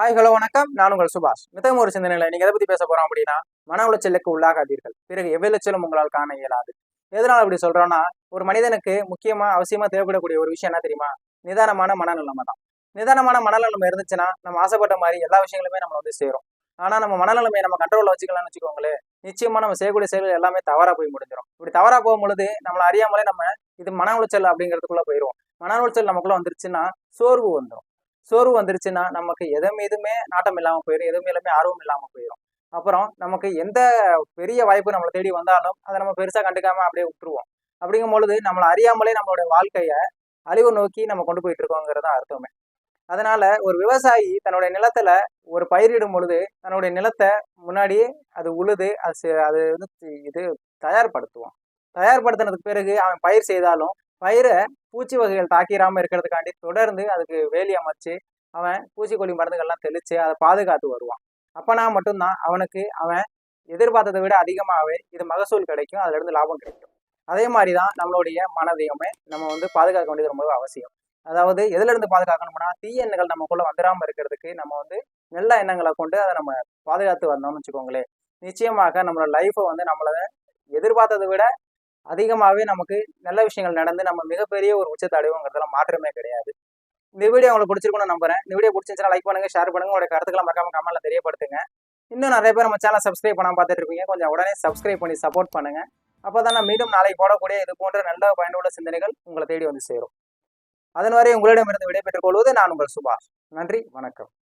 Hi hello வணக்கம். நான் உங்கள் சுபாஷ். மித்தம் ஒரு சிந்தனையில நீங்க எதை பத்தி பேச போறோம் அப்படின்னா, மன உளைச்சலுக்கு உள்ளாகாதீர்கள், பிறகு எவ்விளைச்சலும் உங்களால் காண இயலாது. எதனால அப்படி சொல்றோம்னா, ஒரு மனிதனுக்கு முக்கியமா அவசியமா தேவைப்படக்கூடிய ஒரு விஷயம் என்ன தெரியுமா? நிதானமான மனநிலைமை தான். நிதானமான மனநிலைமை இருந்துச்சுன்னா நம்ம ஆசைப்பட்ட மாதிரி எல்லா விஷயங்களுமே நம்மள வந்து சேரும். ஆனா நம்ம மனநிலைமையை நம்ம கண்ட்ரோல்ல வச்சுக்கலாம்னு வச்சுக்கோங்களேன், நிச்சயமா நம்ம செய்யக்கூடிய செயல்கள் எல்லாமே தவறா போய் முடிஞ்சிடும். இப்படி தவறா போகும் பொழுது நம்மள அறியாமலே நம்ம இது மன உளைச்சல் அப்படிங்கிறதுக்குள்ள போயிடுவோம். மன உளைச்சல் நமக்குள்ள வந்துருச்சுன்னா சோர்வு வந்துடும். சோர்வு வந்துருச்சுன்னா நமக்கு எது மீதுமே நாட்டம் இல்லாம போயிடும். எது மேலுமே ஆர்வம் இல்லாம போயிடும். அப்புறம் நமக்கு எந்த பெரிய வாய்ப்பு நம்மள தேடி வந்தாலும் அத நம்ம பெருசா கண்டுக்காம அப்படியே விட்டுருவோம். அப்படிங்கும் பொழுது நம்மள அறியாமலே நம்மளுடைய வாழ்க்கைய அழிவு நோக்கி நம்ம கொண்டு போயிட்டு இருக்கோங்கிறது தான் அர்த்தமே. அதனால ஒரு விவசாயி தன்னுடைய நிலத்துல ஒரு பயிரிடும் பொழுது தன்னுடைய நிலத்த முன்னாடியே அது உழுது அது வந்து இது தயார்படுத்துவான். தயார்படுத்தினதுக்கு பிறகு அவன் பயிர் செய்தாலும் பயிர பூச்சி வகைகள் தாக்கிராம இருக்கிறதுக்காண்டி தொடர்ந்து அதுக்கு வேலி அமைச்சு அவன் பூச்சிக்கொல்லி மருந்துகள்லாம் தெளிச்சு அதை பாதுகாத்து வருவான். அப்பனா மட்டும்தான் அவனுக்கு அவன் எதிர்பார்த்ததை விட அதிகமாகவே இது மகசூல் கிடைக்கும், அதுல இருந்து லாபம் கிடைக்கும். அதே மாதிரிதான் நம்மளுடைய மனதையுமே நம்ம வந்து பாதுகாக்க வேண்டியது ரொம்ப அவசியம். அதாவது எதுல இருந்து பாதுகாக்கணும்னா தீய எண்ணங்கள் நமக்குள்ள வந்துடாம இருக்கிறதுக்கு நம்ம வந்து நல்ல எண்ணங்களை கொண்டு அதை நம்ம பாதுகாத்து வந்தோம்னு வச்சுக்கோங்களேன். நிச்சயமாக நம்மளோட லைஃப்பை வந்து நம்மள எதிர்பார்த்ததை விட அதிகமாவே நமக்கு நல்ல விஷயங்கள் நடந்து நம்ம மிகப்பெரிய ஒரு உச்சத்தை அடைவோங்கிறதுல மாற்றமே கிடையாது. இந்த வீடியோ உங்களுக்கு பிடிச்சிருக்கும்னு நம்புறேன். இந்த வீடியோ பிடிச்சிருந்துச்சுன்னா லைக் பண்ணுங்க, ஷேர் பண்ணுங்க, உங்களுடைய கருத்துக்களை மறக்காம கமெண்ட்ல தெரியப்படுத்துங்க. இன்னும் நிறைய பேர் நம்ம சேனல் சப்ஸ்கிரைப் பண்ணாம பார்த்துட்டு இருப்பீங்க. கொஞ்சம் உடனே சப்ஸ்கிரைப் பண்ணி சப்போர்ட் பண்ணுங்க. அப்பதான் நான் மீண்டும் நாளைக்கு போடக்கூடிய இது போன்ற நல்ல பயனுள்ள சிந்தனைகள் உங்களை தேடி வந்து சேரும். அதன் வரை உங்களிடமிருந்து விடைபெற்றுக் கொள்வது நான் உங்கள் சுபாஷ். நன்றி, வணக்கம்.